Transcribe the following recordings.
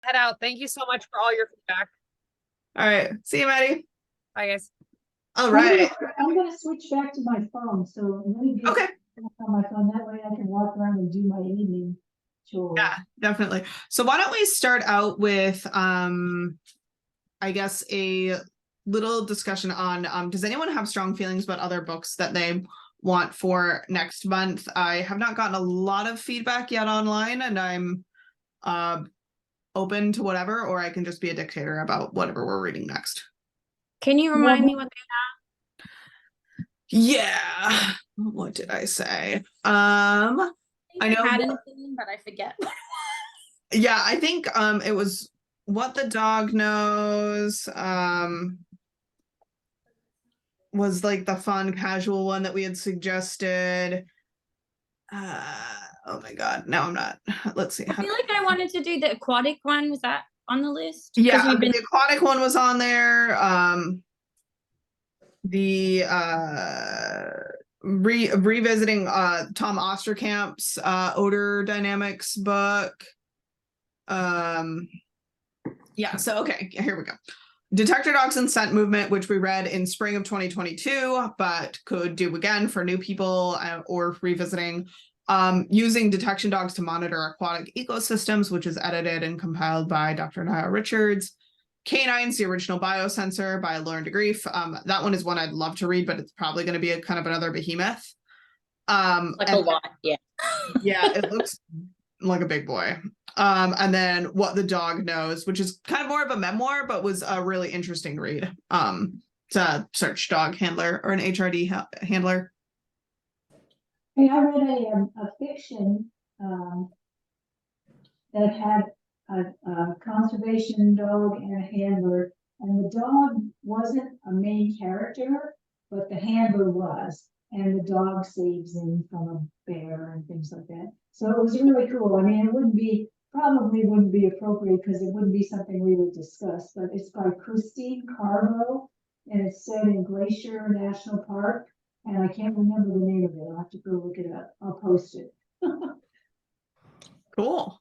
head out. Thank you so much for all your feedback. All right. See you, Maddie. Bye, guys. All right. I'm gonna switch back to my phone, so let me get Okay. back on my phone. That way I can walk around and do my evening chores. Yeah, definitely. So why don't we start out with I guess a little discussion on does anyone have strong feelings about other books that they want for next month? I have not gotten a lot of feedback yet online, and I'm open to whatever, or I can just be a dictator about whatever we're reading next. Can you remind me what Yeah. What did I say? I know had an opinion, but I forget. Yeah, I think it was What the Dog Knows, was like the fun casual one that we had suggested. Oh my god, now I'm not. Let's see. I feel like I wanted to do the aquatic one. Was that on the list? Yeah, the aquatic one was on there. The revisiting Tom Osterkamp's odor dynamics book. Yeah, so okay, here we go. Detector Dogs and Scent Movement, which we read in spring of 2022, but could do again for new people or revisiting. Using detection dogs to monitor aquatic ecosystems, which is edited and compiled by Dr. Nia Richards. Canines, the original biosensor by Lauren DeGrief. That one is one I'd love to read, but it's probably going to be a kind of another behemoth. Like a lot, yeah. Yeah, it looks like a big boy. And then What the Dog Knows, which is kind of more of a memoir, but was a really interesting read. It's a search dog handler or an HRD handler. Hey, I read a fiction that had a conservation dog and a handler, and the dog wasn't a main character, but the handler was, and the dog saves him from a bear and things like that. So it was really cool. I mean, it probably wouldn't be appropriate because it wouldn't be something we would discuss, but it's by Christine Carbo, and it's set in Glacier National Park, and I can't remember the name of it. I'll have to go look it up. I'll post it. Cool.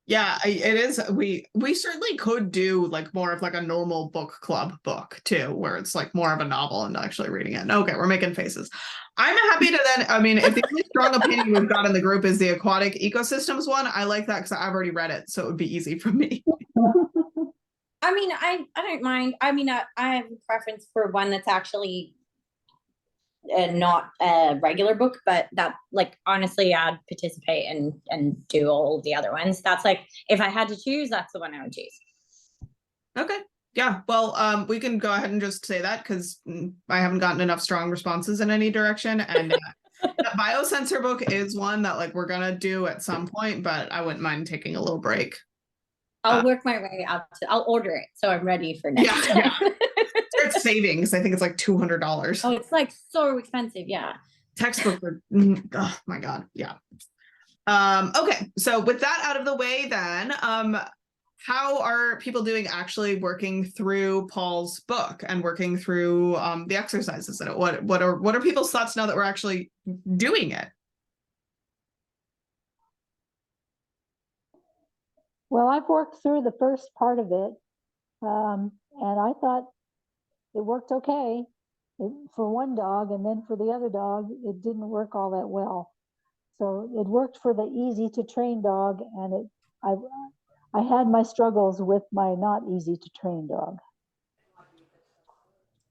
Yeah, it is. We certainly could do like more of like a normal book club book too, where it's like more of a novel and actually reading it. Okay, we're making faces. I'm happy to then, I mean, if the only strong opinion we've got in the group is the aquatic ecosystems one, I like that because I've already read it, so it would be easy for me. I mean, I don't mind. I mean, I have a preference for one that's actually not a regular book, but that, like, honestly, I'd participate and do all the other ones. That's like, if I had to choose, that's the one I would choose. Okay. Yeah, well, we can go ahead and just say that because I haven't gotten enough strong responses in any direction. And that biosensor book is one that like we're gonna do at some point, but I wouldn't mind taking a little break. I'll work my way out. I'll order it so I'm ready for next time. Yeah. Start saving because I think it's like $200. Oh, it's like so expensive. Yeah. Textbook. Oh my god. Yeah. Okay. So with that out of the way, then, how are people doing actually working through Paul's book and working through the exercises in it? What are people's thoughts now that we're actually doing it? Well, I've worked through the first part of it, and I thought it worked okay for one dog, and then for the other dog, it didn't work all that well. So it worked for the easy to train dog, and I had my struggles with my not easy to train dog.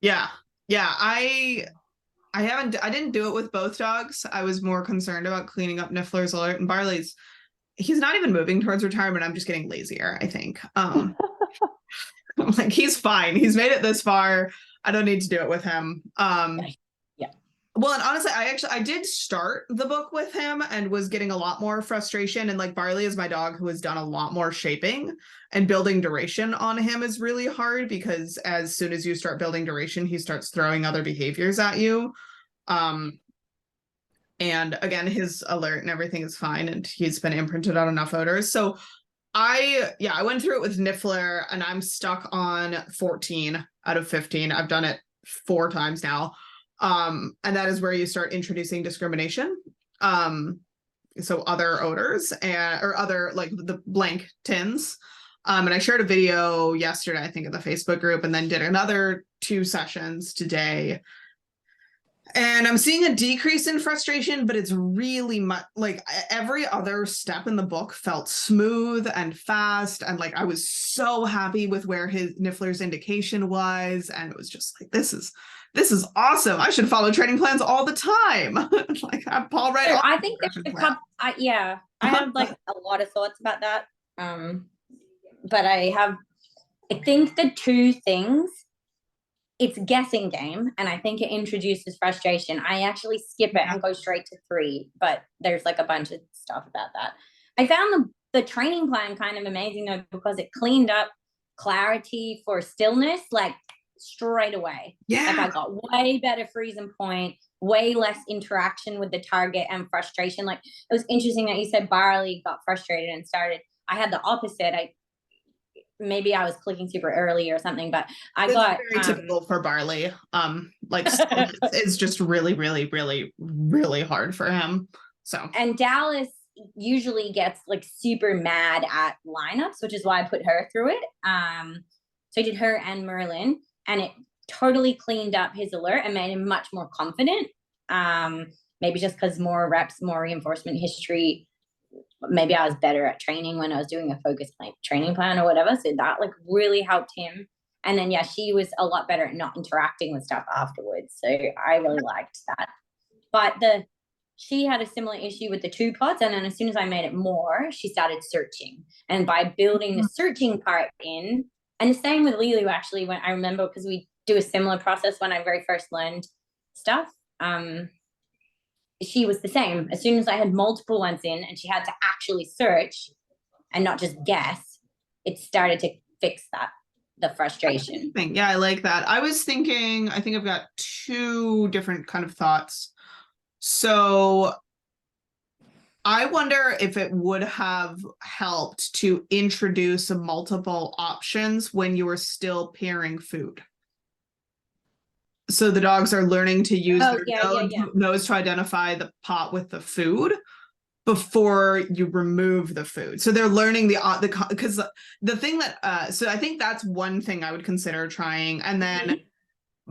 Yeah. I didn't do it with both dogs. I was more concerned about cleaning up Niffler's alert and Barley's. He's not even moving towards retirement. I'm just getting lazier, I think. I'm like, he's fine. He's made it this far. I don't need to do it with him. Yeah. Well, and honestly, I did start the book with him and was getting a lot more frustration. And like Barley is my dog who has done a lot more shaping, and building duration on him is really hard because as soon as you start building duration, he starts throwing other behaviors at you. And again, his alert and everything is fine, and he's been imprinted on enough odors. So I went through it with Niffler, and I'm stuck on 14 out of 15. I've done it 4 times now. And that is where you start introducing discrimination. So other odors or other like the blank tins. And I shared a video yesterday, I think, in the Facebook group, and then did another 2 sessions today. And I'm seeing a decrease in frustration, but it's really much like every other step in the book felt smooth and fast. And like I was so happy with where his Niffler's indication was. And it was just like, this is awesome. I should follow training plans all the time. Like have Paul write. So all I the think there's progression a plans. couple, I have like a lot of thoughts about that. But I think the 2 things, it's a guessing game, and I think it introduces frustration. I actually skip it and go straight to 3, but there's like a bunch of stuff about that. I found the training plan kind of amazing though, because it cleaned up clarity for stillness like straight away. Yeah. Like I got way better freezing point, way less interaction with the target and frustration. Like it was interesting that you said Barley got frustrated and started. I had the opposite. Maybe I was clicking super early or something, but I It's got very typical for Barley. Like it's just really, really, really, really hard for him. So and Dallas usually gets like super mad at lineups, which is why I put her through it. So I did her and Merlin, and it totally cleaned up his alert and made him much more confident. Maybe just because more reps, more reinforcement history. Maybe I was better at training when I was doing a focus plan, training plan or whatever. So that like really helped him. And then, yeah, she was a lot better at not interacting with stuff afterwards. So I really liked that. But she had a similar issue with the 2 pods. And then as soon as I made it more, she started searching. And by building the searching part in, and the same with Lulu, actually, when I remember, because we do a similar process when I very first learned stuff. She was the same. As soon as I had multiple ones in and she had to actually search and not just guess, it started to fix the frustration. yeah, I like that. I was thinking, I think I've got 2 different kind of thoughts. So I wonder if it would have helped to introduce multiple options when you were still pairing food. So the dogs are learning to use their nose to identify the pot with the food before you remove the food. So they're learning because the thing that so I think that's one thing I would consider trying. And then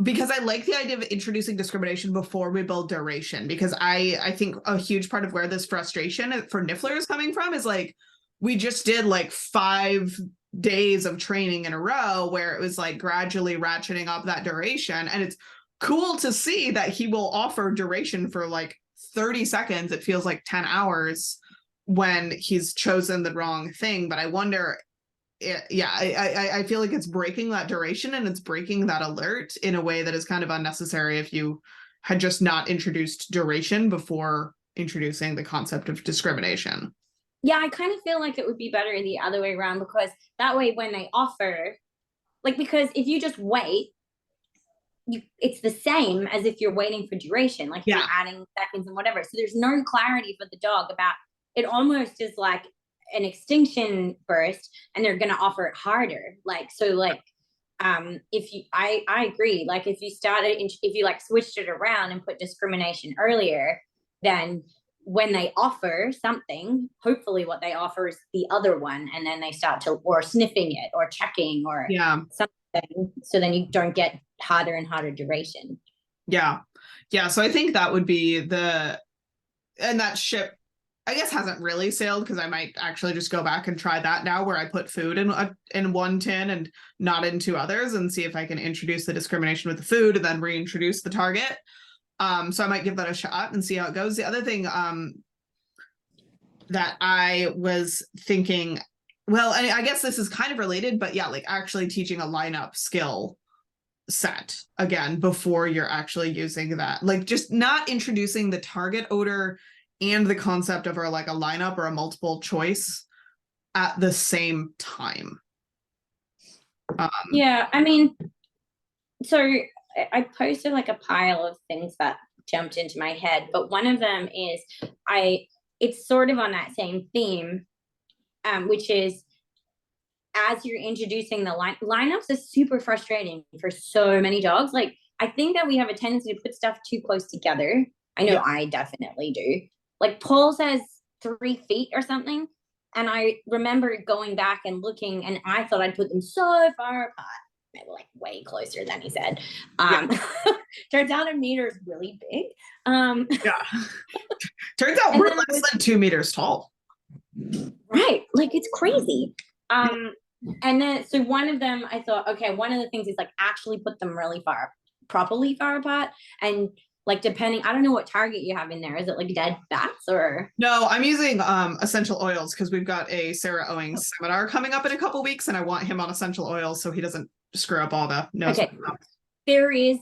because I like the idea of introducing discrimination before we build duration, because I think a huge part of where this frustration for Niffler is coming from is like we just did like 5 days of training in a row where it was like gradually ratcheting up that duration. And it's cool to see that he will offer duration for like 30 seconds. It feels like 10 hours when he's chosen the wrong thing. But I wonder, I feel like it's breaking that duration and it's breaking that alert in a way that is kind of unnecessary if you had just not introduced duration before introducing the concept of discrimination. Yeah, I kind of feel like it would be better the other way around, because that way when they offer, like, because if you just wait, it's the same as if you're waiting for duration, like you're adding seconds and whatever. So there's no clarity for the dog about it. Almost is like an extinction burst, and they're going to offer it harder. Like, so like, if you, I agree. Like if you like switched it around and put discrimination earlier, then when they offer something, hopefully what they offer is the other one, and then they start to, or sniffing it or checking or something. So then you don't get harder and harder duration. Yeah. So I think that would be and that ship, I guess, hasn't really sailed, because I might actually just go back and try that now, where I put food in one tin and not in 2 others, and see if I can introduce the discrimination with the food and then reintroduce the target. So I might give that a shot and see how it goes. The other thing that I was thinking, well, and I guess this is kind of related, but yeah, like actually teaching a lineup skill set again before you're actually using that, like just not introducing the target odor and the concept of like a lineup or a multiple choice at the same time. Yeah, I mean, so I posted like a pile of things that jumped into my head, but one of them is it's sort of on that same theme, which is, as you're introducing the lineups is super frustrating for so many dogs. Like I think that we have a tendency to put stuff too close together. I know I definitely do. Like Paul says 3 feet or something. And I remember going back and looking, and I thought I'd put them so far apart. They were like way closer than he said. Turns out a meter is really big. Yeah. Turns out And we're then less than 2 meters tall. Right, like it's crazy. And then so one of them, I thought, okay, one of the things is like actually put them really properly far apart, and like depending, I don't know what target you have in there. Is it like dead bats or? No, I'm using essential oils because we've got a Sarah Owings seminar coming up in a couple weeks, and I want him on essential oils so he doesn't screw up all the nose. Okay, there is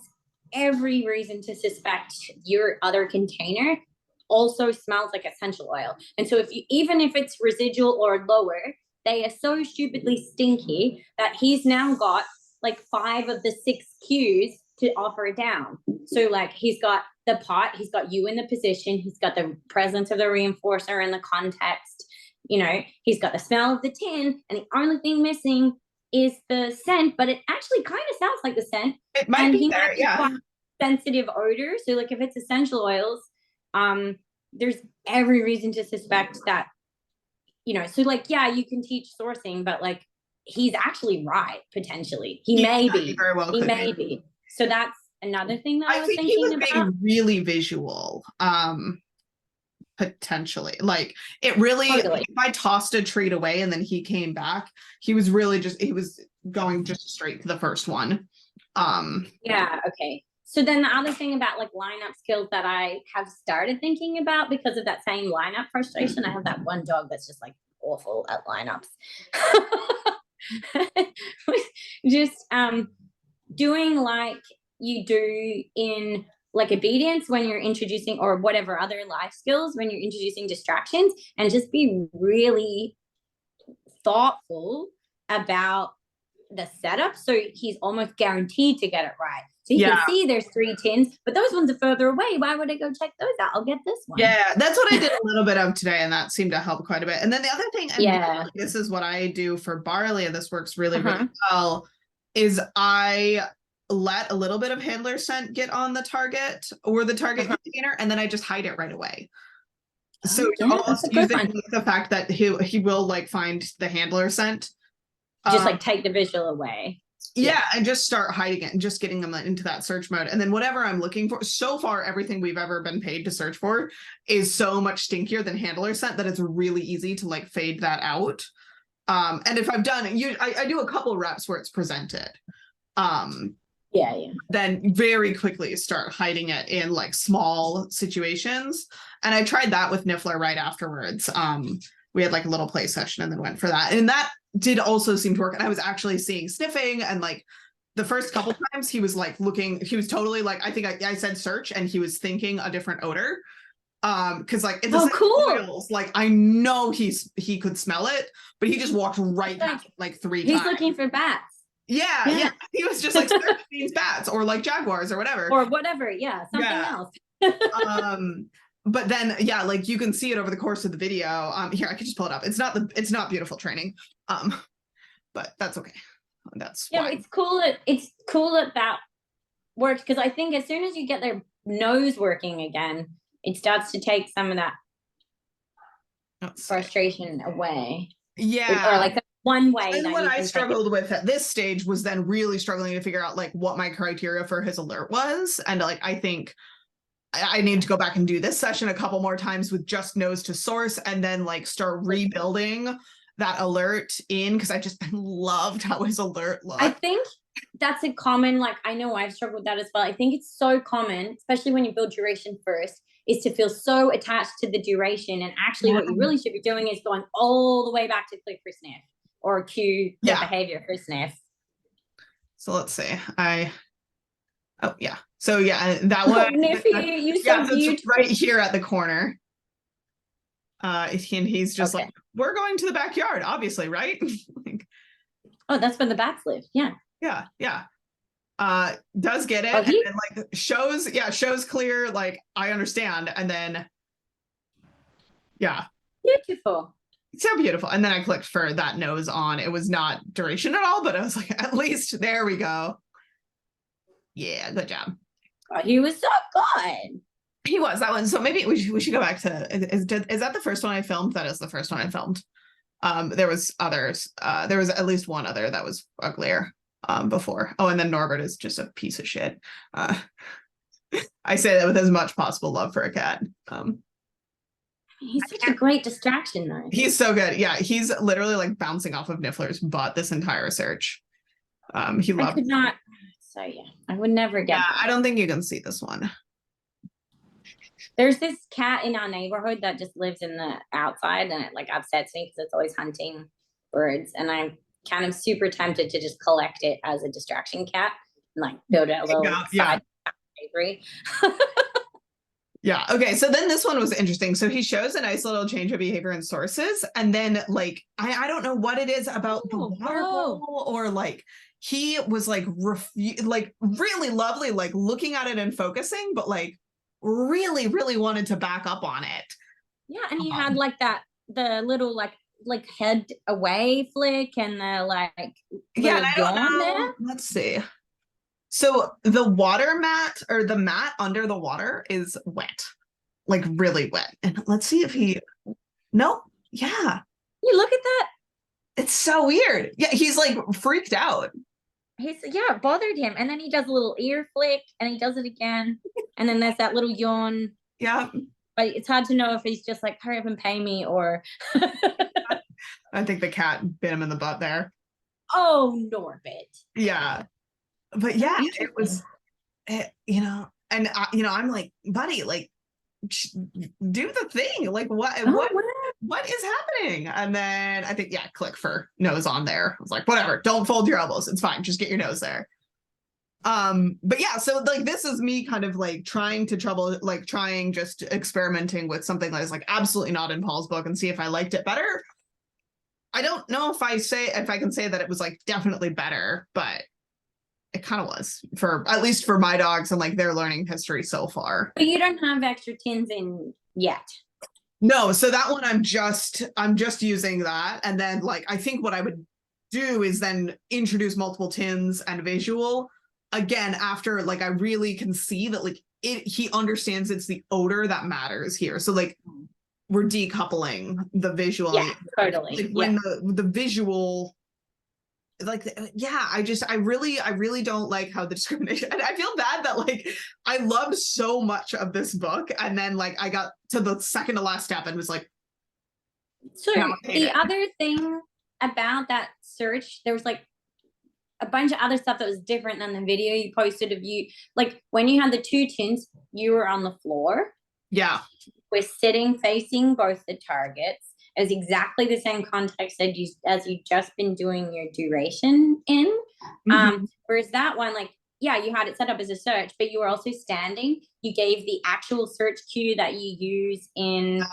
every reason to suspect your other container also smells like essential oil. And so if you, even if it's residual or lower, they are so stupidly stinky that he's now got like 5 of the 6 cues to offer down. So like he's got the pot, he's got you in the position, he's got the presence of the reinforcer in the context, you know, he's got the smell of the tin, and the only thing missing is the scent, but it actually kind of sounds like the scent. It might And be he there, might be yeah. quite sensitive odor. So like if it's essential oils, there's every reason to suspect that, you know, so like, yeah, you can teach sourcing, but like he's actually right, potentially. He may be. Very well He could may be. So that's another thing that I was think he thinking was about. being really visual, potentially. Like it really, Totally. if I tossed a treat away and then he came back, he was really just, he was going just straight to the first one. Yeah, okay. So then the other thing about like lineup skills that I have started thinking about because of that same lineup frustration, I have that one dog that's just like awful at lineups. Just doing like you do in like obedience when you're introducing, or whatever other life skills when you're introducing distractions, and just be really thoughtful about the setup so he's almost guaranteed to get it right. So you can see there's 3 tins, but those ones are further away. Why would I go check those out? I'll get this one. Yeah, that's what I did a little bit of today, and that seemed to help quite a bit. And then the other thing, and this is what I do for barley, and this works really, really well, is I let a little bit of handler scent get on the target or the target container, and then I just hide it right away. So almost using the fact that he will like find the handler scent. Just like take the visual away. Yeah, and just start hiding it and just getting them into that search mode. And then whatever I'm looking for, so far, everything we've ever been paid to search for is so much stinkier than handler scent that it's really easy to like fade that out. And if I've done it, I do a couple reps where it's presented. Then very quickly start hiding it in like small situations. And I tried that with Niffler right afterwards. We had like a little play session and then went for that. And that did also seem to work. And I was actually seeing sniffing, and like the first couple times he was like looking, he was totally like, I think I said search, and he was thinking a different odor. Because like it's oils, like I know he could smell it, but he just walked right past like 3 times. He's looking for bats. Yeah. He was just like search these bats or like jaguars or whatever. Something else. But then, like you can see it over the course of the video. Here, I can just pull it up. It's not beautiful training. But that's okay. That's but it's cool that that worked, because I think as soon as you get their nose working again, it starts to take some of that frustration away. Yeah. Or like one way. And what I struggled with at this stage was then really struggling to figure out like what my criteria for his alert was. And like, I think I need to go back and do this session a couple more times with just nose to source, and then like start rebuilding that alert in, because I just loved how his alert looked. I think that's a common, like, I know I've struggled with that as well. I think it's so common, especially when you build duration first, is to feel so attached to the duration. And actually what you really should be doing is going all the way back to click for sniff or cue the behavior for sniff. So let's see. So that one. Niffy, you so beautiful. Right here at the corner. And he's just like, we're going to the backyard, obviously, right? Oh, that's where the bats live. Yeah. Does get it, and then like shows clear, like I understand, and then beautiful. So beautiful. And then I clicked for that nose on. It was not duration at all, but I was like, at least there we go. Yeah, good job. Oh, he was so good. He was that one. So maybe we should go back to, is that the first one I filmed? That is the first one I filmed. There was others. There was at least one other that was uglier before. Oh, and then Norbert is just a piece of shit. I say that with as much possible love for a cat. He's such a great distraction, though. He's so good. Yeah, he's literally like bouncing off of Niffler's butt this entire search. He I loved. could not. So yeah, I would never get. Yeah, that. I don't think you can see this one. There's this cat in our neighborhood that just lives in the outside, and it like upsets me because it's always hunting birds, and I'm kind of super tempted to just collect it as a distraction cat and like build a little side bakery. Yeah. Okay. So then this one was interesting. So he shows a nice little change of behavior in sources. And then like, I don't know what it is about the water bowl, or like, he was like, like really lovely, like looking at it and focusing, but like really, really wanted to back up on it. Yeah. And he had like the little like head away flick and the like, yeah, I don't know. There. Let's see. So the water mat, or the mat under the water, is wet, like really wet. And let's see if he, no, yeah. You look at that. It's so weird. Yeah, he's like freaked out. It bothered him. And then he does a little ear flick and he does it again. And then there's that little yawn. Yeah. But it's hard to know if he's just like, hurry up and pay me, or. I think the cat bit him in the butt there. Oh, Norbit. Yeah. But yeah, it was, you know, and I'm like, buddy, like, do the thing. Like, what is happening? And then I think, yeah, click for nose on there. I was like, whatever, don't fold your elbows. It's fine. Just get your nose there. But yeah, so like, this is me kind of like trying just experimenting with something that is like absolutely not in Paul's book and see if I liked it better. I don't know if I can say that it was like definitely better, but it kind of was, for at least for my dogs and like their learning history so far. But you don't have extra tins in yet. No, so that one I'm just using that, and then like I think what I would do is then introduce multiple tins and visual again after like I really can see that like he understands it's the odor that matters here. So like we're decoupling the visual. Yeah, totally. Like when the visual, like, yeah, I really don't like how the discrimination, and I feel bad that like I loved so much of this book, and then like I got to the second to last step and was like, so the other thing about that search, there was like a bunch of other stuff that was different than the video you posted of you, like when you had the two tins, you were on the floor. Yeah, we're sitting facing both the targets. Is exactly the same context as you've just been doing your duration in. Whereas that one, like, yeah, you had it set up as a search, but you were also standing. You gave the actual search cue that you use in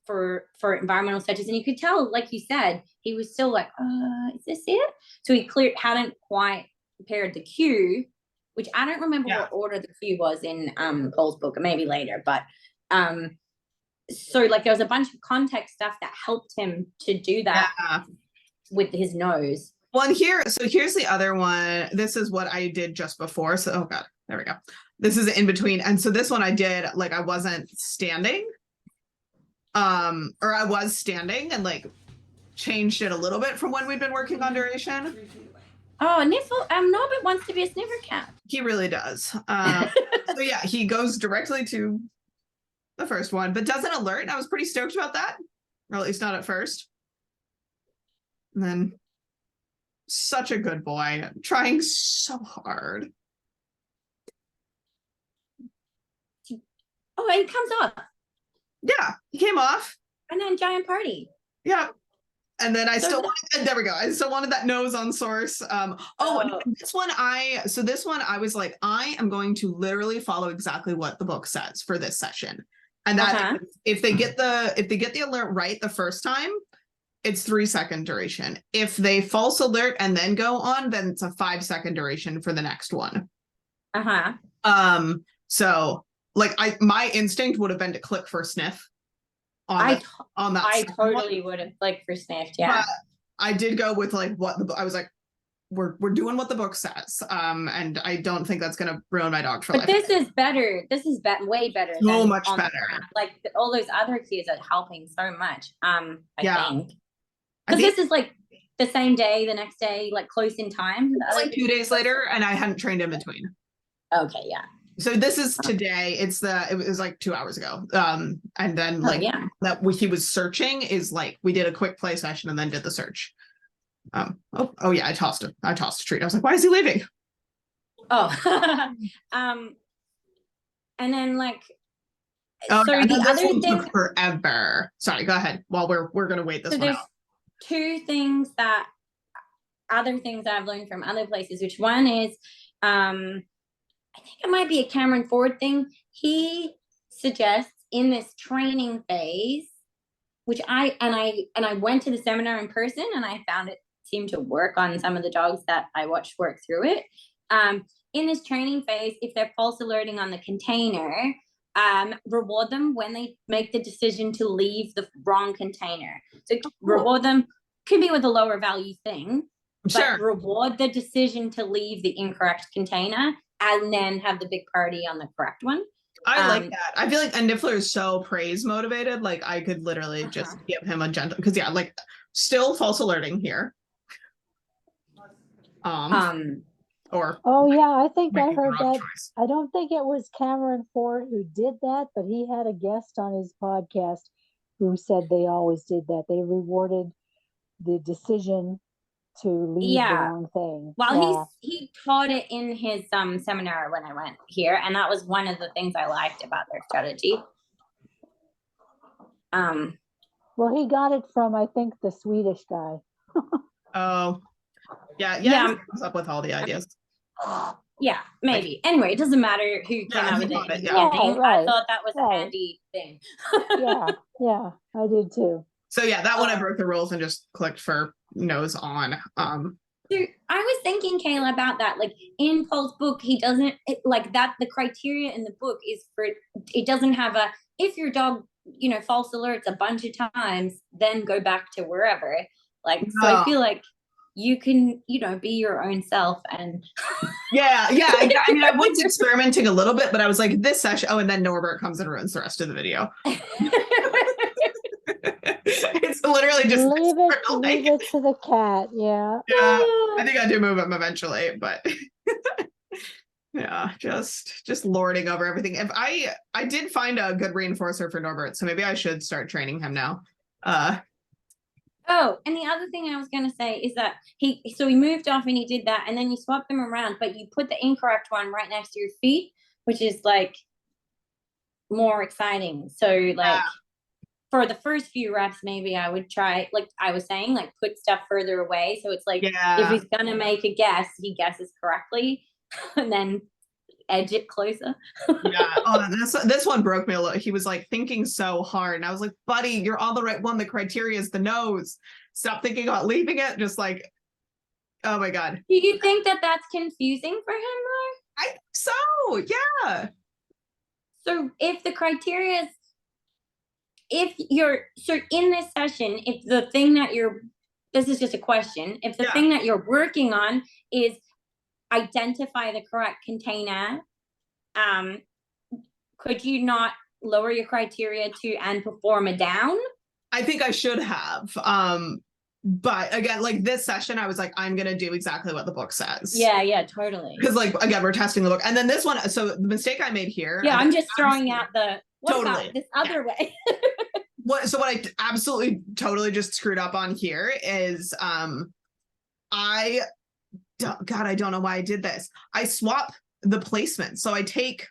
for environmental searches, and you could tell, like you said, he was still like, is this it? So he hadn't quite prepared the cue, which I don't remember what order the cue was in Cole's book, or maybe later, but so like there was a bunch of context stuff that helped him to do that with his nose. Well, and here's the other one. This is what I did just before. So, oh God, there we go. This is in between. And so this one I did, like I wasn't standing, or I was standing and like changed it a little bit from when we'd been working on duration. Oh, Norbert wants to be a sniffer cat. He really does. So yeah, he goes directly to the first one, but doesn't alert. And I was pretty stoked about that, or at least not at first. And then such a good boy, trying so hard. Oh, and it comes off. Yeah, he came off. And then giant party. Yeah. And then I still wanted, there we go. I still wanted that nose on source. This one I was like, I am going to literally follow exactly what the book says for this session. And that if they get the alert right the first time, it's 3-second duration. If they false alert and then go on, then it's a 5-second duration for the next one. So like my instinct would have been to click for sniff on that. I totally would have, like, for sniffed, yeah. But I did go with like I was like, we're doing what the book says. And I don't think that's gonna ruin my dog for But life. this is better. This is way better. So than much on the better. ground. Like all those other cues are helping so much. I Yeah. think. I Because think this is like the same day, the next day, like close in time. it's like 2 days later, and I hadn't trained in between. Okay, yeah. So this is today. It was like 2 hours ago. And then Oh, like yeah. that he was searching is like we did a quick play session and then did the search. Oh yeah, I tossed a treat. I was like, why is he leaving? Oh, and then like, Oh, so yeah, and the then this other one thing, took forever. Sorry, go ahead. While we're gonna wait this so one there's out. other things that I've learned from other places, which one is, I think it might be a Cameron Ford thing. He suggests in this training phase, which I went to the seminar in person and I found it seemed to work on some of the dogs that I watched work through it. In this training phase, if they're false alerting on the container, reward them when they make the decision to leave the wrong container. So reward them, could be with a lower value thing, but Sure. reward the decision to leave the incorrect container and then have the big party on the correct one. I like that. I feel like a Niffler is so praise motivated. Like I could literally just give him a gentle, because yeah, like still false alerting here. Or Oh, yeah, I think I making the heard wrong that. choice. I don't think it was Cameron Ford who did that, but he had a guest on his podcast who said they always did that. They rewarded the decision to leave the Yeah. wrong thing. Well, Yeah. he taught it in his seminar when I went here, and that was one of the things I liked about their strategy. Well, he got it from, I think, the Swedish guy. Oh, yeah, Yeah. he comes up with all the ideas. Yeah, maybe. Anyway, it doesn't matter who came Yeah, out he with got it it, in yeah. the beginning. Right, I thought that was a right. handy thing. Yeah, I did too. So yeah, that one I broke the rules and just clicked for nose on. So I was thinking, Kayla, about that. Like in Paul's book, he doesn't like that. The criteria in the book is for it doesn't have a if your dog, false alerts a bunch of times, then go back to wherever. Like, so I feel like you can, be your own self and. Yeah. I mean, I was experimenting a little bit, but I was like, this session. Oh, and then Norbert comes and ruins the rest of the video. It's literally just leave it to the cat. Yeah. Yeah, I think I do move him eventually, but yeah, just lording over everything. If I did find a good reinforcer for Norbert, so maybe I should start training him now. Oh, and the other thing I was going to say is that he moved off and he did that, and then you swap them around, but you put the incorrect one right next to your feet, which is like more exciting. So like for the first few reps, maybe I would try, like I was saying, like put stuff further away. So it's like if he's going to make a guess, he guesses correctly, and then edge it closer. Yeah. Oh, this one broke me a little. He was like thinking so hard, and I was like, buddy, you're on the right one. The criteria is the nose. Stop thinking about leaving it. Just like, oh my God. Do you think that that's confusing for him though? I think so. Yeah. So if the criteria is, so in this session, if the thing that this is just a question, if the thing that you're working on is identify the correct container, could you not lower your criteria and perform a down? I think I should have. But again, like this session, I was like, I'm gonna do exactly what the book says. Yeah, totally. Because like again, we're testing the book, and then this one. So the mistake I made here. Yeah, I'm just throwing out the totally this other way. What I absolutely totally just screwed up on here is I don't know why I did this. I swap the placement. So I take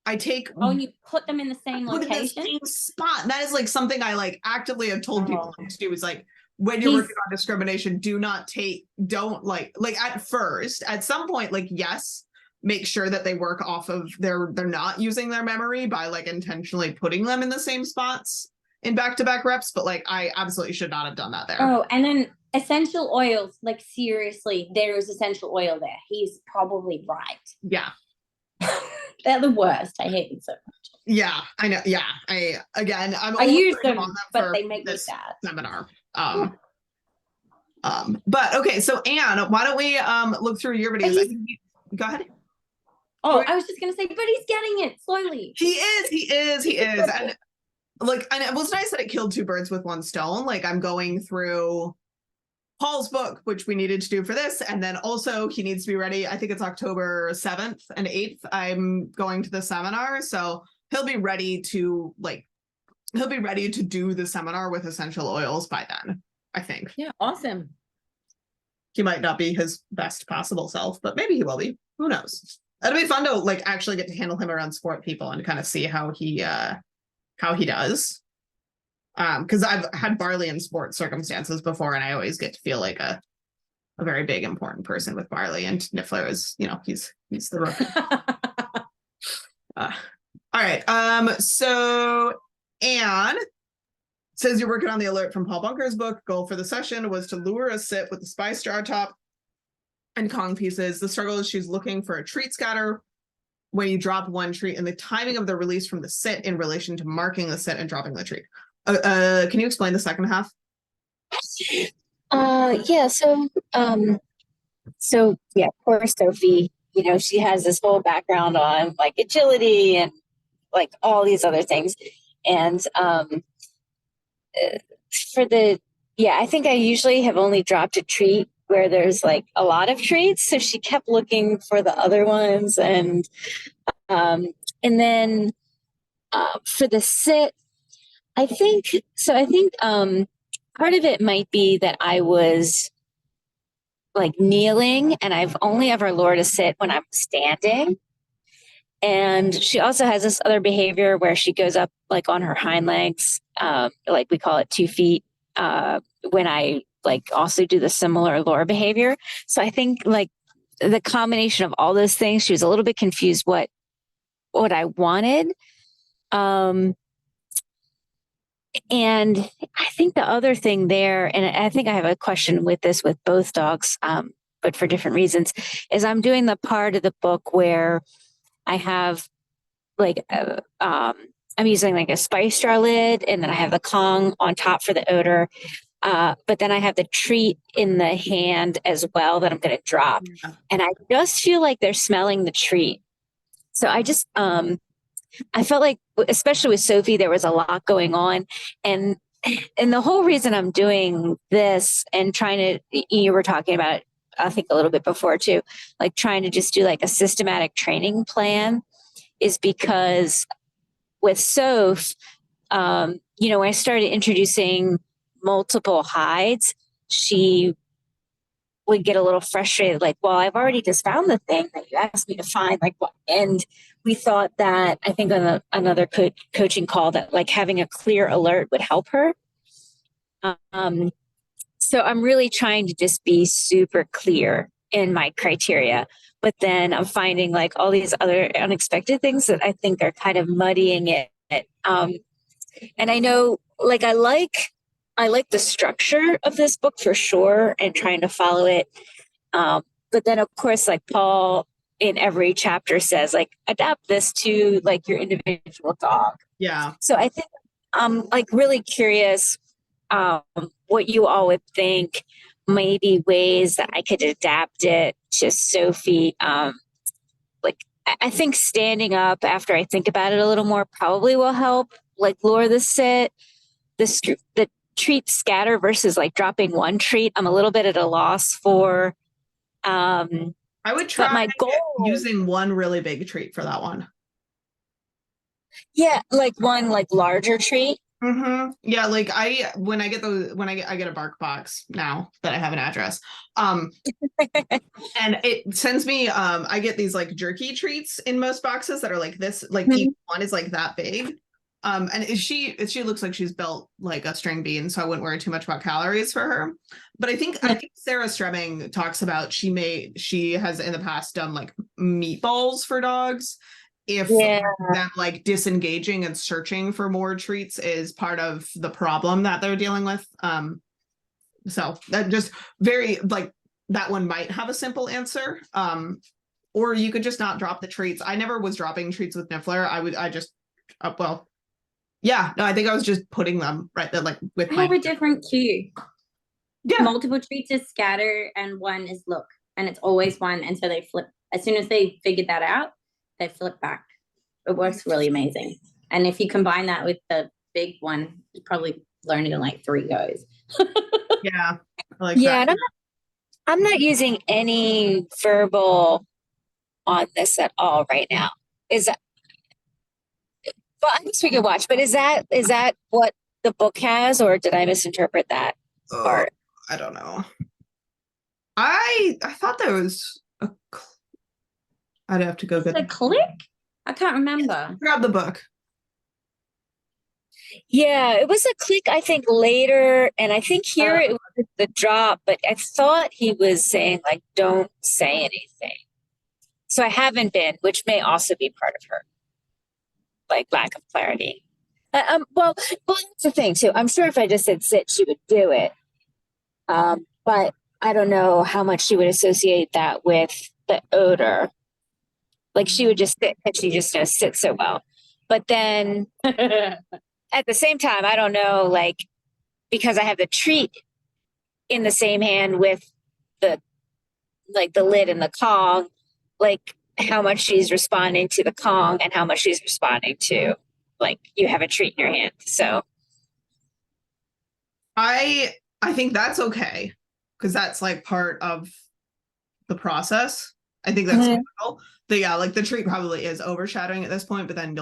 and you put them in the same location. Same spot. That is like something I like actively have told people to do, is like when you're working on discrimination, don't like at first, at some point, like, yes, make sure that they work off of they're not using their memory by like intentionally putting them in the same spots in back-to-back reps, but like I absolutely should not have done that there. Oh, and then essential oils, like seriously, there's essential oil there. He's probably right. Yeah. They're the worst. I hate them so much. Yeah, I know. Yeah. I use them, but they make me sad. Seminar. But okay, so Anne, why don't we look through your videos? I think go ahead. Oh, I was just gonna say, but he's getting it slowly. He is. And like, and it was nice that it killed two birds with one stone. Like, I'm going through Paul's book, which we needed to do for this, and then also he needs to be ready. I think it's October 7th and 8th. I'm going to the seminar, so he'll be ready to do the seminar with essential oils by then, I think. Yeah, awesome. He might not be his best possible self, but maybe he will be. Who knows? It'll be fun to like actually get to handle him around sport people and kind of see how he does. Because I've had Barley in sport circumstances before, and I always get to feel like a very big important person with Barley, and Niffler is, he's the rookie. All right. So Anne says you're working on the alert from Paul Bunker's book. Goal for the session was to lure a sit with the spice jar top and Kong pieces. The struggle is she's looking for a treat scatter when you drop one treat, and the timing of the release from the sit in relation to marking the sit and dropping the treat. Can you explain the second half? Yeah, so yeah, poor Sophie, she has this whole background on like agility and like all these other things. And I think I usually have only dropped a treat where there's like a lot of treats. So she kept looking for the other ones. And then for the sit, I think part of it might be that I was like kneeling, and I've only ever lured a sit when I'm standing. And she also has this other behavior where she goes up like on her hind legs, like we call it 2 feet, when I like also do the similar lure behavior. So I think like the combination of all those things, she was a little bit confused what I wanted. And I think the other thing there, and I think I have a question with this with both dogs, but for different reasons, is I'm doing the part of the book where I have like, I'm using like a spice jar lid, and then I have the Kong on top for the odor. But then I have the treat in the hand as well that I'm going to drop. Yeah. And I just feel like they're smelling the treat. So I just, I felt like, especially with Sophie, there was a lot going on. And the whole reason I'm doing this and trying to, you were talking about it, I think a little bit before too, like trying to just do like a systematic training plan, is because with Soph, when I started introducing multiple hides, she would get a little frustrated, like, well, I've already just found the thing that you asked me to find, like, what? And we thought that, I think on another coaching call, that like having a clear alert would help her. So I'm really trying to just be super clear in my criteria, but then I'm finding like all these other unexpected things that I think are kind of muddying it. And I know, like, I like the structure of this book for sure, and trying to follow it. But then of course, like Paul in every chapter says, like, adapt this to like your individual dog. Yeah. So I think I'm like really curious what you all would think maybe ways that I could adapt it to Sophie. Like, I think standing up after I think about it a little more probably will help, like lure the sit, the treat scatter versus like dropping one treat. I'm a little bit at a loss for. I would try my goal, using one really big treat for that one. Yeah, like one like larger treat. Mm-hmm. Yeah, like I get a bark box now that I have an address. And it sends me I get these like jerky treats in most boxes that are like this, like each one is like that big. And she looks like she's built like a string bean, so I wouldn't worry too much about calories for her. But I think Sarah Stremming talks about she has in the past done like meatballs for dogs. If them like disengaging and searching for more treats is part of the problem that they're dealing with. So that just very like that one might have a simple answer. Or you could just not drop the treats. I never was dropping treats with Niffler. I think I was just putting them right there, like with I have a different cue. Yeah. Multiple treats is scatter and one is look, and it's always one. And so they flip as soon as they figured that out, they flip back. It works really amazing. And if you combine that with the big one, you probably learn it in like 3 goes. Yeah. I like Yeah, that. and I'm not using any verbal on this at all right now. Is that, well, I guess we could watch, but is that what the book has, or did I misinterpret that part? I don't know. I thought there was I'd have to go The get click? I can't remember. grab the book. Yeah, it was a click, I think, later, and I think here it was the drop, but I thought he was saying like, don't say anything. So I haven't been, which may also be part of her like lack of clarity. Well, that's the thing too. I'm sure if I just said sit, she would do it. But I don't know how much she would associate that with the odor. Like she would just sit, and she just knows sit so well. But then at the same time, I don't know, like, because I have the treat in the same hand with the lid and the Kong, like how much she's responding to the Kong and how much she's responding to like you have a treat in your hand. So I think that's okay because that's like part of the process. I think that's typical. Yeah, like the treat probably is overshadowing at this point, but then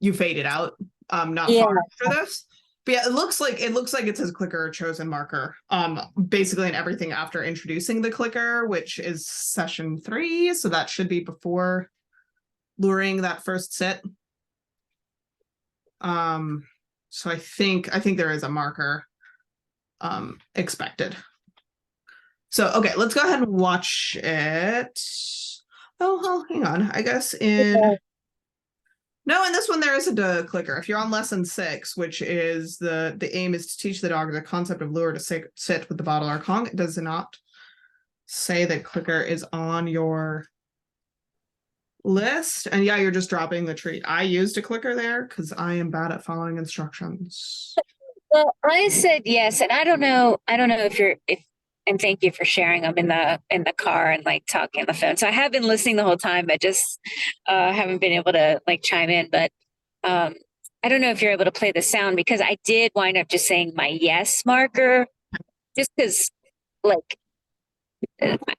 you fade it out. Not far after this. But yeah, it looks like it says clicker chosen marker. Basically in everything after introducing the clicker, which is session 3. So that should be before luring that first sit. So I think there is a marker expected. So okay, let's go ahead and watch it. Oh, well, hang on. I guess no, in this one there isn't a clicker. If you're on lesson 6, which is the aim is to teach the dog the concept of lure to sit with the bottle or Kong, it does not say that clicker is on your list. And yeah, you're just dropping the treat. I used a clicker there because I am bad at following instructions. well, I said yes, and I don't know and thank you for sharing them in the car and like talking on the phone. So I have been listening the whole time, but just haven't been able to like chime in. But I don't know if you're able to play the sound because I did wind up just saying my yes marker, just because like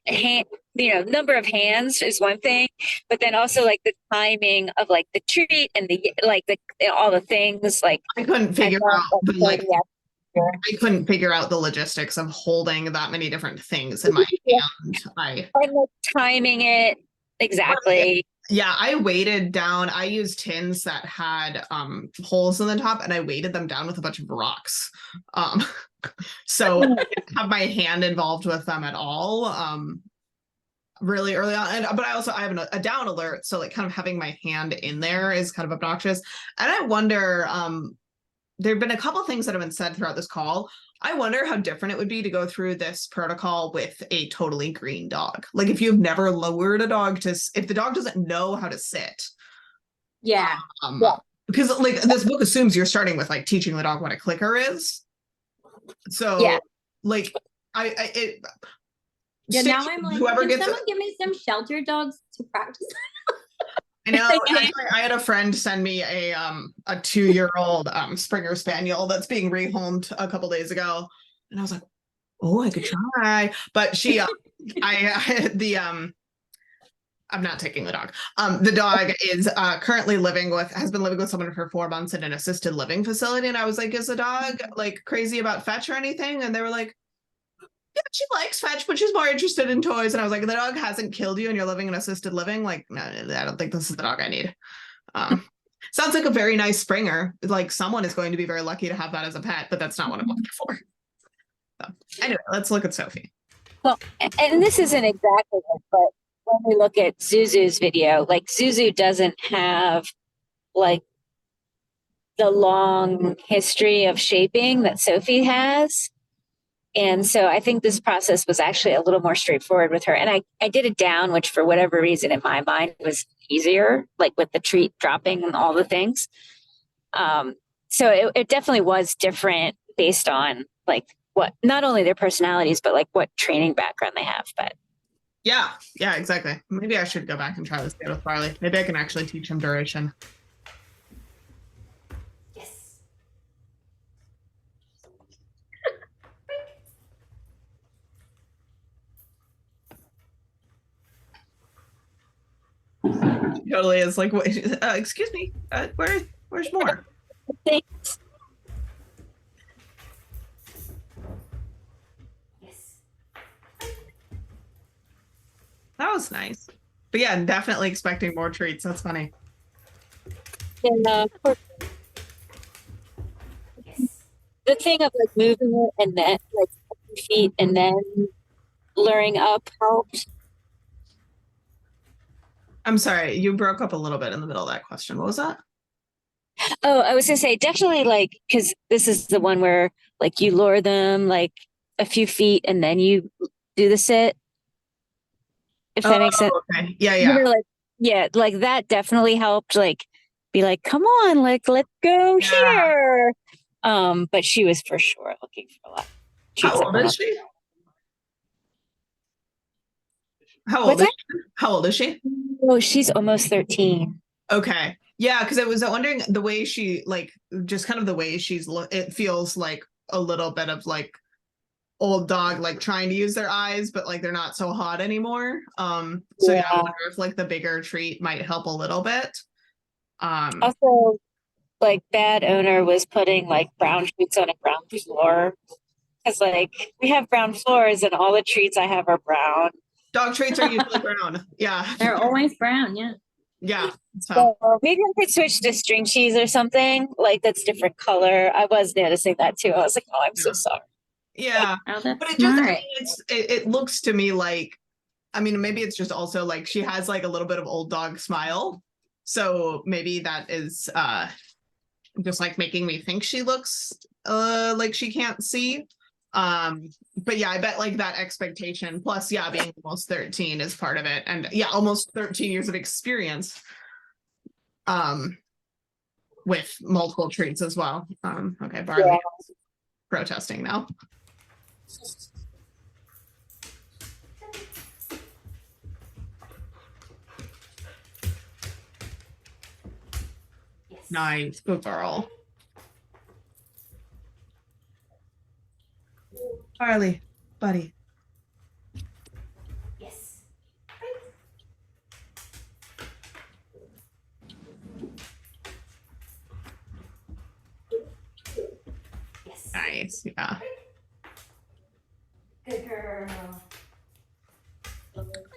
hand, number of hands is one thing, but then also like the timing of like the treat and the like the all the things like I couldn't figure thought, out the like. yeah. I couldn't figure out the logistics of holding that many different things in my hand. And like timing it exactly. Yeah, I weighted down. I used tins that had holes in the top, and I weighted them down with a bunch of rocks. So I didn't have my hand involved with them at all. Really early on, but I have a down alert, so like kind of having my hand in there is kind of obnoxious. And I wonder, there have been a couple things that have been said throughout this call. I wonder how different it would be to go through this protocol with a totally green dog. Like if you've never lured a dog if the dog doesn't know how to sit. Yeah. Because like this book assumes you're starting with like teaching the dog what a clicker is. So Yeah. like now I'm like, can someone give me some shelter dogs to practice? I know. Actually, I had a friend send me a 2-year-old Springer Spaniel that's being rehomed a couple days ago, and I was like, "Oh, I could try." But she, I'm not taking the dog. The dog is currently has been living with someone for 4 months in an assisted living facility, and I was like, "Is the dog like crazy about fetch or anything?" And they were like, yeah, she likes fetch, but she's more interested in toys. And I was like, the dog hasn't killed you and you're living in assisted living. Like, no, I don't think this is the dog I need. Sounds like a very nice Springer. Like someone is going to be very lucky to have that as a pet, but that's not what I'm looking for. So anyway, let's look at Sophie. Well, and this isn't exactly it, but when we look at Zuzu's video, like Zuzu doesn't have like the long history of shaping that Sophie has. And so I think this process was actually a little more straightforward with her. And I did it down, which for whatever reason in my mind was easier, like with the treat dropping and all the things. So it definitely was different based on like what, not only their personalities, but like what training background they have. But Yeah, exactly. Maybe I should go back and try this with Farley. Maybe I can actually teach him duration. Yes. Totally is like, what, excuse me, where's more? thanks. Yes. That was nice. But yeah, I'm definitely expecting more treats. That's funny. And Yes. the thing of like moving it and then like feet and then luring up helped. I'm sorry, you broke up a little bit in the middle of that question. What was that? Oh, I was gonna say definitely like because this is the one where like you lure them like a few feet and then you do the sit. If that makes sense. Okay. Yeah, You know, like yeah, like that definitely helped like be like, come on, like let's go Yeah. here. But she was for sure looking for a lot. How old is she? How What's old is that? she? How old is she? Oh, she's almost 13. Okay. Yeah, because I was wondering the way she like just kind of the way she's it feels like a little bit of like old dog like trying to use their eyes, but like they're not so hot anymore. So yeah, I Yeah. wonder if like the bigger treat might help a little bit. Also, like bad owner was putting like brown treats on a brown floor. Because like we have brown floors and all the treats I have are brown. Dog treats are usually brown. Yeah. They're always brown, yeah. Yeah. So So maybe I could switch to string cheese or something like that's different color. I was noticing that too. I was like, oh, I'm so Yeah. sorry. yeah. Oh, that's But it just I smart. mean, it looks to me like I mean maybe it's just also like she has like a little bit of old dog smile. So maybe that is just like making me think she looks like she can't see. But yeah, I bet like that expectation plus yeah, being almost 13 is part of it. And yeah, almost 13 years of experience with multiple treats as well. Okay, Barley is protesting now. Yes. Nice, good girl. Barley, buddy. Yes. Yes. Nice, yeah. Good girl.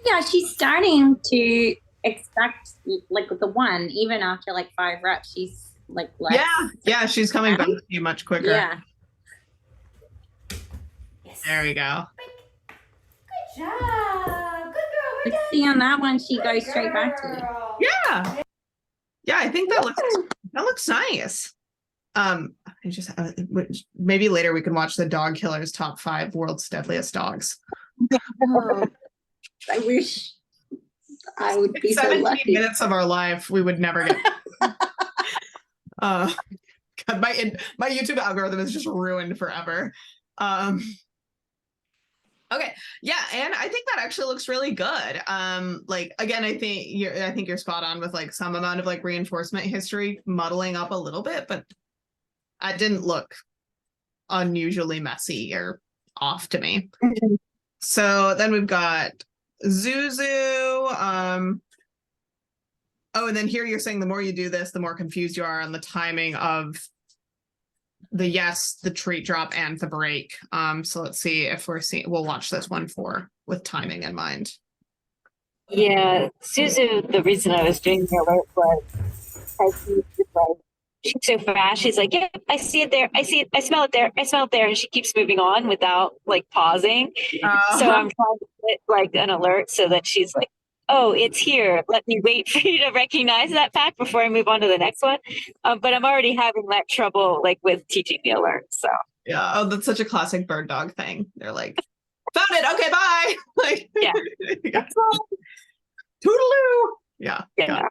Yeah, she's starting to expect like the one, even after like 5 reps, she's like less. Yeah, she's coming back to you much quicker. Yeah. Yes. There we go. Good job. Good girl. But see on that one, she goes straight back to you. Yeah, I think that looks nice. I just maybe later we can watch the Dog Killers top 5 world's deadliest dogs. Oh, I wish I would be so 17 lucky. minutes of our life we would never get. God, my YouTube algorithm is just ruined forever. Okay, yeah, and I think that actually looks really good. Like again, I think you're spot on with like some amount of like reinforcement history muddling up a little bit, but it didn't look unusually messy or off to me. So then we've got Zuzu. Oh, and then here you're saying the more you do this, the more confused you are on the timing of the treat drop and the break. So let's see if we'll watch this one with timing in mind. Yeah, Suzu, the reason I was doing the alert was she's so fast. She's like, yep, I see it there. I see it. I smell it there. I smell it there. And she keeps moving on without like pausing. So I'm trying to get like an alert so that she's like, oh, it's here. Let me wait for you to recognize that fact before I move on to the next one. But I'm already having that trouble like with teaching the alert. So yeah, oh, that's such a classic bird dog thing. They're like, found it. Okay, bye. Like, yeah. Toodaloo. Yeah. Yeah.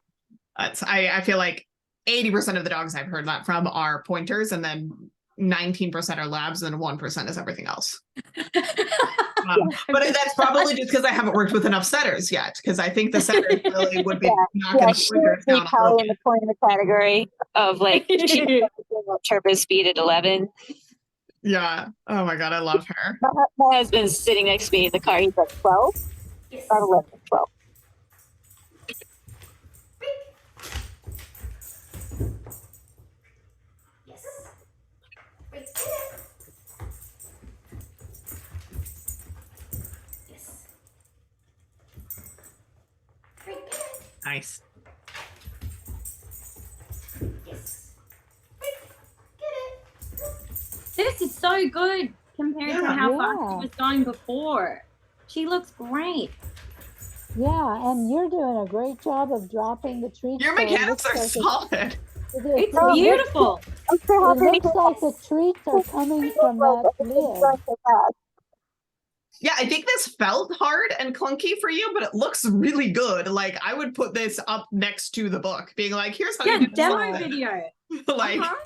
I feel like 80% of the dogs I've heard that from are pointers, and then 19% are labs and 1% is everything else. But that's probably just because I haven't worked with enough setters yet, because I think the setters really would be knocking Yeah, the she blinkers would be down a probably little in the bit. point of the category of like she turbo speed at 11. Yeah. Oh my God, I love her. My husband's sitting next to me in the car. He's like 12, not 11, 12. Nice. This is so good compared to Yeah. how fast Yeah. she was going before. She looks great. Yeah, and you're doing a great job of dropping the treats. Your so it mechanics looks are like solid. It's it looks- beautiful. It looks like the treats are coming from that lid. Yeah, I think this felt hard and clunky for you, but it looks really good. Like, I would put this up next to the book, being like, here's how Yeah, you do demo it. video. Like, Uh-huh.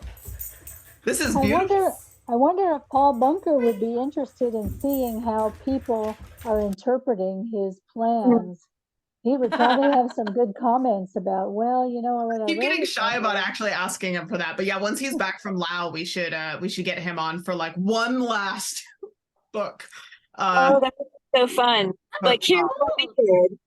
this is I beautiful. wonder if Paul Bunker would be interested in seeing how people are interpreting his plans. He would probably have some good comments about, well, you know, when I Keep read getting it shy that about way- actually asking him for that. But yeah, once he's back from Lao, we should get him on for like one last book. Oh, that's so fun. Like, here's what we did.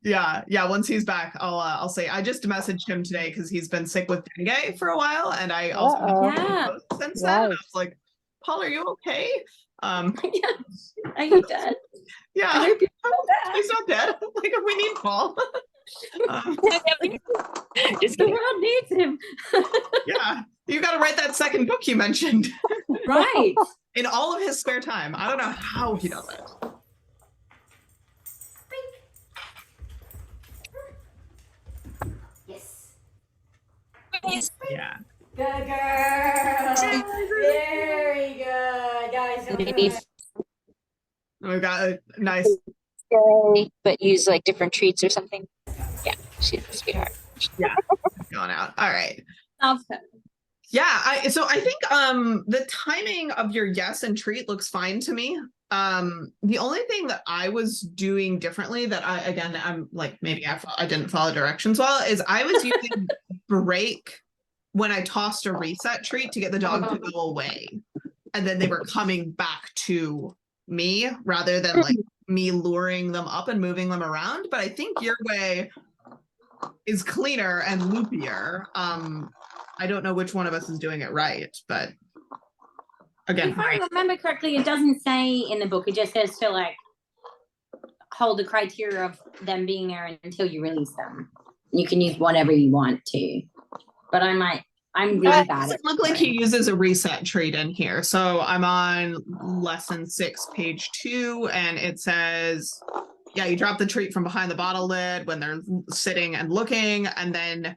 Yeah. Once he's back, I'll say I just messaged him today because he's been sick with dengue for a while, and I also Uh-oh. Yeah. since then. And I Right. was like, Paul, are you okay? Are you dead? Yeah, I hope you're not dead. he's not dead. Like, we need Paul. Just The kidding. world needs him. Yeah, you got to write that second book you mentioned Right. in all of his spare time. I don't know how he does it. Yeah. Good girl. Very good, guys. Don't do it. We got a nice. Stay, but use like different treats or something. Yeah, she's a sweetheart. Going out. All right. Love her. Yeah, I think the timing of your yes and treat looks fine to me. The only thing that I was doing differently that I'm like, maybe I didn't follow directions well, is I was using break when I tossed a reset treat to get the dog to go away. And then they were coming back to me rather than like me luring them up and moving them around. But I think your way is cleaner and loopier. I don't know which one of us is doing it right, but again, If I remember correctly, it doesn't say in the book. It just says to like hold the criteria of them being there until you release them. You can use whatever you want to. But I'm really bad it at look like he uses a reset treat in here. So I'm on lesson 6, page 2, and it says, yeah, you drop the treat from behind the bottle lid when they're sitting and looking, and then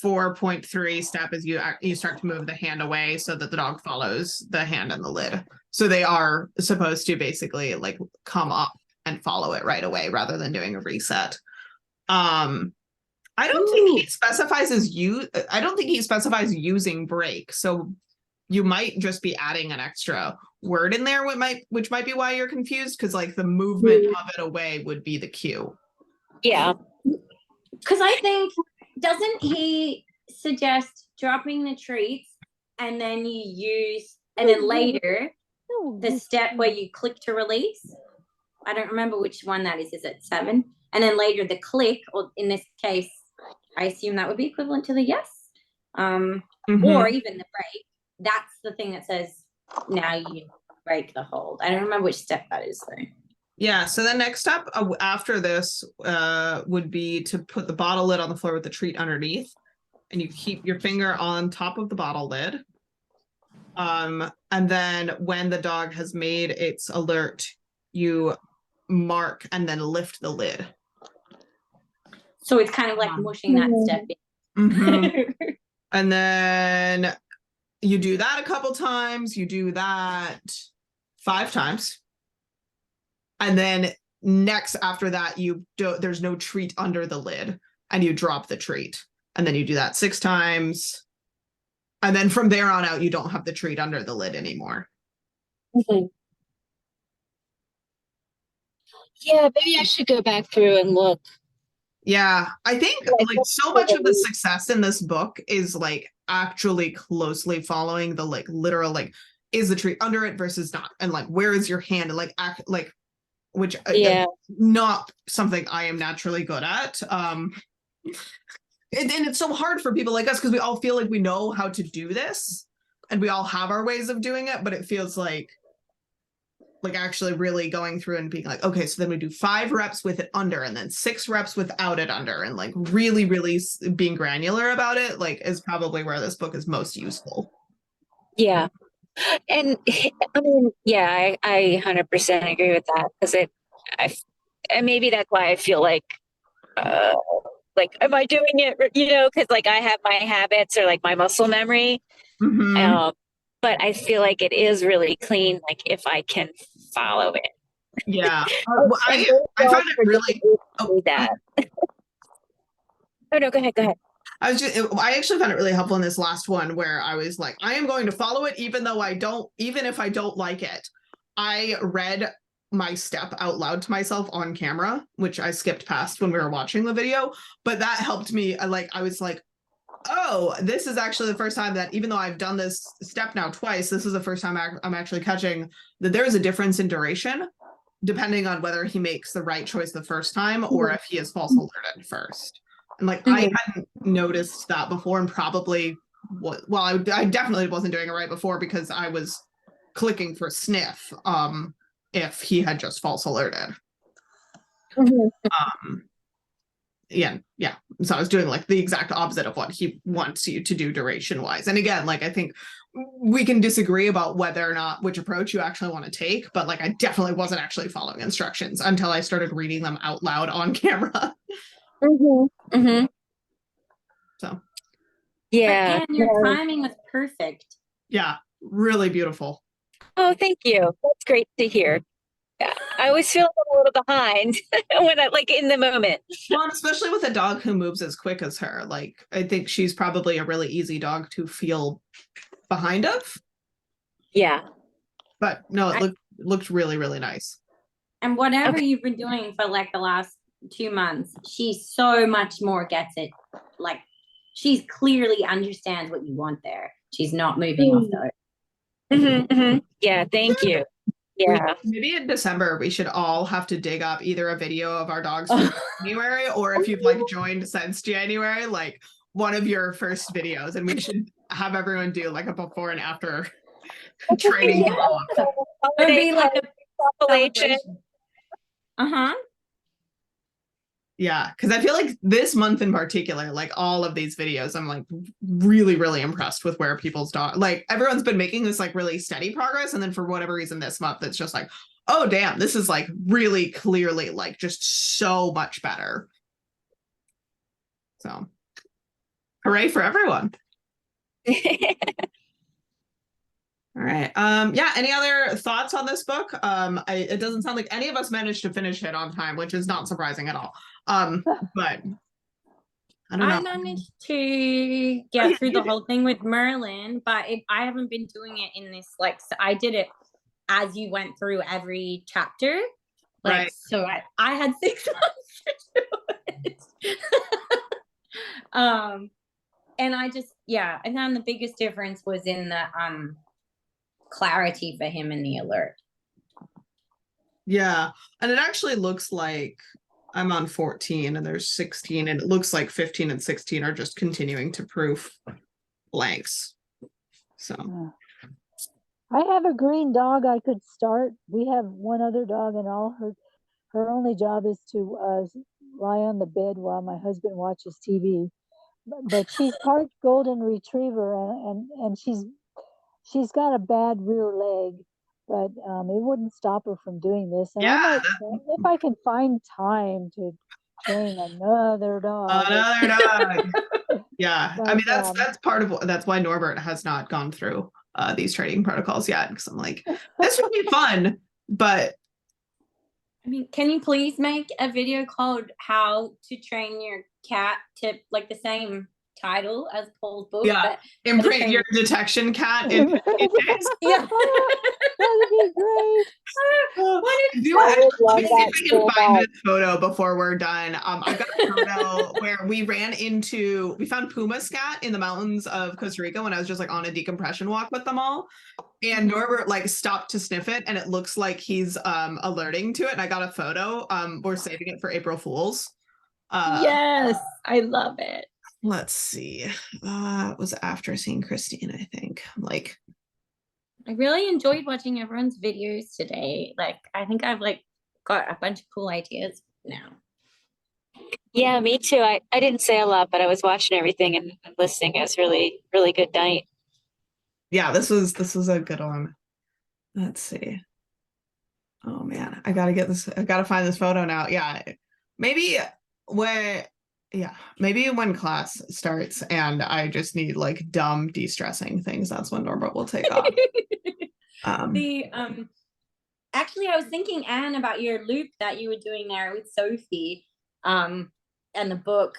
4.3 step is you start to move the hand away so that the dog follows the hand and the lid. So they are supposed to basically like come up and follow it right away rather than doing a reset. I don't think he specifies using break. So you might just be adding an extra word in there, which might be why you're confused, because like the movement of it away would be the cue. Yeah. Because I think, doesn't he suggest dropping the treats and then and then later the step where you click to release? I don't remember which one that is. Is it 7? And then later the click, or in this case, I assume that would be equivalent to the yes. Or even the break. That's the thing that says now you break the hold. I don't remember which step that is though. Yeah, so the next step after this would be to put the bottle lid on the floor with the treat underneath, and you keep your finger on top of the bottle lid. And then when the dog has made its alert, you mark and then lift the lid. So it's kind of like mushing that step in. And then you do that a couple times, you do that 5 times. And then next after that, there's no treat under the lid and you drop the treat. And then you do that 6 times. And then from there on out, you don't have the treat under the lid anymore. Mhm. Yeah, maybe I should go back through and look. Yeah, I think Like, like so much of the success in this book is like actually closely following the like literal like is the treat under it versus not, and like where is your hand, and like act like, which Yeah. not something I am naturally good at. And it's so hard for people like us because we all feel like we know how to do this and we all have our ways of doing it, but it feels like actually really going through and being like, okay, so then we do 5 reps with it under and then 6 reps without it under, and like really being granular about it, like is probably where this book is most useful. Yeah. And I mean, yeah, I 100% agree with that because and maybe that's why I feel like, am I doing it? You know, because like I have my habits or like my muscle memory. Mhm. But I feel like it is really clean, like if I can follow it. Yeah. And I those find dogs it are really doing oh, that. Oh no, go ahead, go ahead. I actually found it really helpful in this last one where I was like, I am going to follow it even if I don't like it. I read my step out loud to myself on camera, which I skipped past when we were watching the video, but that helped me. I was like, oh, this is actually the first time that even though I've done this step now twice, this is the first time I'm actually catching that there is a difference in duration depending on whether he makes the right choice the first time or if he is false alerted first. And like I hadn't noticed that before, and probably I definitely wasn't doing it right before because I was clicking for sniff if he had just false alerted. Yeah. So I was doing like the exact opposite of what he wants you to do duration wise. And again, like I think we can disagree about whether or not which approach you actually want to take, but like I definitely wasn't actually following instructions until I started reading them out loud on camera. So Yeah. And your timing was perfect. yeah, really beautiful. Oh, thank you. That's great to hear. Yeah, I always feel like I'm a little behind when I like in the moment. Well, and especially with a dog who moves as quick as her, like I think she's probably a really easy dog to feel behind of. Yeah. But no, it looked really, really nice. And whatever you've been doing for like the last 2 months, she so much more gets it. Like she's clearly understands what you want there. She's not moving off the. Yeah, thank you. Yeah. Maybe in December we should all have to dig up either a video of our dogs from January, or if you've like joined since January, like one of your first videos, and we should have everyone do like a before and after training vlog. It'd be like a compilation. Uh-huh. Yeah, because I feel like this month in particular, like all of these videos, I'm like really, really impressed with where people's dog, like everyone's been making this like really steady progress. And then for whatever reason this month, it's just like, oh, damn, this is like really clearly like just so much better. So hooray for everyone. All right. Yeah, any other thoughts on this book? It doesn't sound like any of us managed to finish it on time, which is not surprising at all. But I don't know. I managed to get through the whole thing with Merlin, but I haven't been doing it in this like I did it as you went through every chapter. Like right. So I had 6 months to do it. And I just and then the biggest difference was in the clarity for him in the alert. Yeah, and it actually looks like I'm on 14 and there's 16, and it looks like 15 and 16 are just continuing to proof blanks. So I have a green dog I could start. We have one other dog, and all her only job is to lie on the bed while my husband watches TV. But she's part golden retriever, and she's got a bad rear leg, but it wouldn't stop her from doing this. And I might, if I can find time to train another dog. Yeah, but, I mean that's part of that's why Norbert has not gone through these training protocols yet, because I'm like, this would be fun, but I mean, can you please make a video called how to train your cat to like the same title as Paul's book. Yeah. But Imprint your detection cat in 15 days. yeah. That'd be great. Do you I would let love me see if that I can so find much. this photo before we're done. I've got a photo where we found puma scat in the mountains of Costa Rica when I was just like on a decompression walk with them all. And Norbert like stopped to sniff it, and it looks like he's alerting to it. And I got a photo. We're saving it for April Fools. Yes, I love it. Let's see. It was after seeing Christine, I think. Like, I really enjoyed watching everyone's videos today. Like, I think I've like got a bunch of cool ideas now. Yeah, me too. I didn't say a lot, but I was watching everything and listening. It was really, really good night. yeah, this was a good one. Let's see. Oh man, I gotta find this photo now. Yeah. Maybe when maybe when class starts and I just need like dumb de-stressing things, that's when Norbert will take off. Actually I was thinking, Anne, about your loop that you were doing there with Sophie and the book,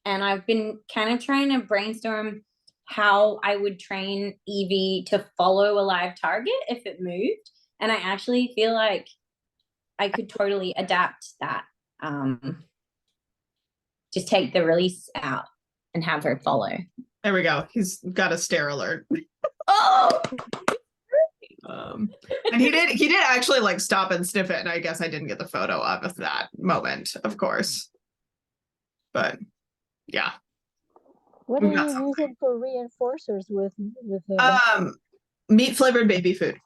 and I've been kind of trying to brainstorm how I would train Evie to follow a live target if it moved, and I actually feel like I could totally adapt that. Just take the release out and have her follow. There we go. He's got a stare alert. Oh, and he did actually like stop and sniff it, and I guess I didn't get the photo of that moment, of course. But yeah. What are We've got you using for reinforcers with him? Meat flavored baby food.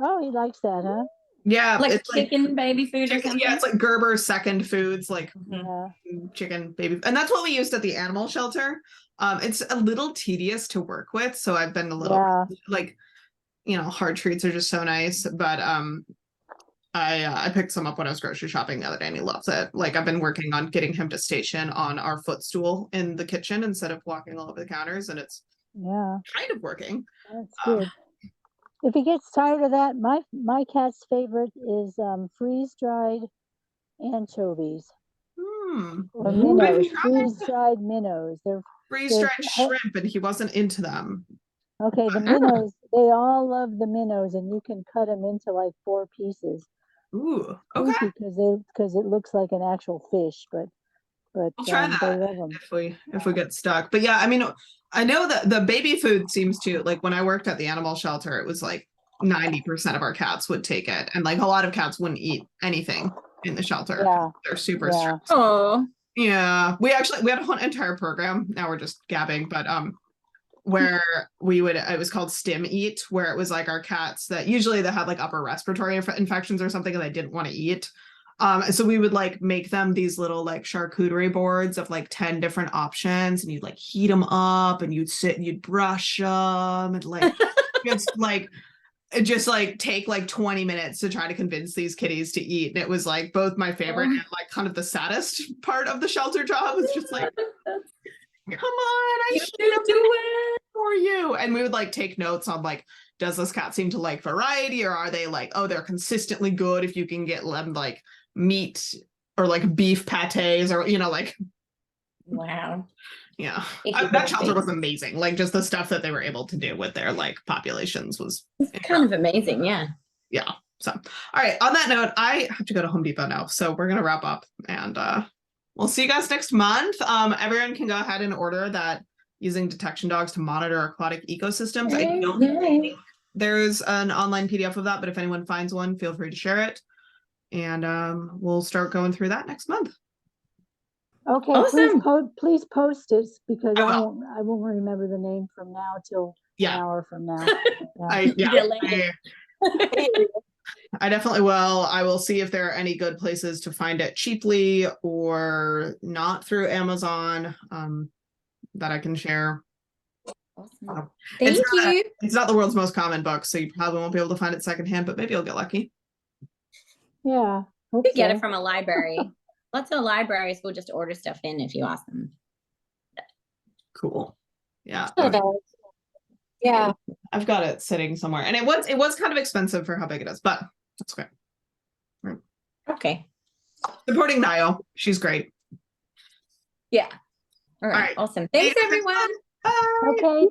Oh, he likes that, huh? Yeah, like it's chicken baby food or something. yeah, it's like Gerber's second foods, like Yeah. chicken baby, and that's what we used at the animal shelter. It's a little tedious to work with, so I've been a little like, hard treats are just so nice. But I picked some up when I was grocery shopping the other day, and he loves it. Like, I've been working on getting him to station on our footstool in the kitchen instead of walking all over the counters, and it's kind of working. That's good. If he gets tired of that, my cat's favorite is freeze-dried anchovies. Or minnows, freeze-dried minnows. They're freeze-dried shrimp, and he wasn't into them. Okay, the minnows, they all love the minnows, and you can cut them into like 4 pieces. Ooh, okay. Because it looks like an actual fish, but We'll try that they love them. if we get stuck. But yeah, I mean, I know that the baby food seems to, like, when I worked at the animal shelter, it was like 90% of our cats would take it, and like a lot of cats wouldn't eat anything in the shelter. Yeah, they're super strict. Oh, yeah, we had a whole entire program. Now we're just gabbing, but where it was called Stim Eat, where it was like our cats that usually they had like upper respiratory infections or something and they didn't want to eat. So we would like make them these little like charcuterie boards of like 10 different options, and you'd like heat them up, and you'd sit and you'd brush them, and like just like take like 20 minutes to try to convince these kitties to eat. And it was like both my favorite and like kind of the saddest part of the shelter job. It's just like, come on, I should do it for you. And we would like take notes on like, does this cat seem to like variety, or are they like, oh, they're consistently good if you can get them like meat or like beef pates, or like. Wow. Yeah, that shelter was amazing. Like, just the stuff that they were able to do with their like populations was kind of amazing. Yeah. So, all right, on that note, I have to go to Home Depot now, so we're gonna wrap up, and we'll see you guys next month. Everyone can go ahead and order that using detection dogs to monitor aquatic ecosystems. I don't think there's an online PDF of that, but if anyone finds one, feel free to share it, and we'll start going through that next month. Okay, awesome. Please post it, because I won't remember the name from now till an hour from now. I definitely will. I will see if there are any good places to find it cheaply or not through Amazon that I can share. Awesome. Thank you. It's not the world's most common book, so you probably won't be able to find it secondhand, but maybe you'll get lucky. Yeah. You could get it from a library. Lots of libraries will just order stuff in if you ask them. Cool. Yeah. Yeah. I've got it sitting somewhere, and it was kind of expensive for how big it is, but that's okay. Right. Okay. Supporting Niall. She's great. Yeah. All right, right. awesome. Thanks, Yeah. everyone. Bye. Okay,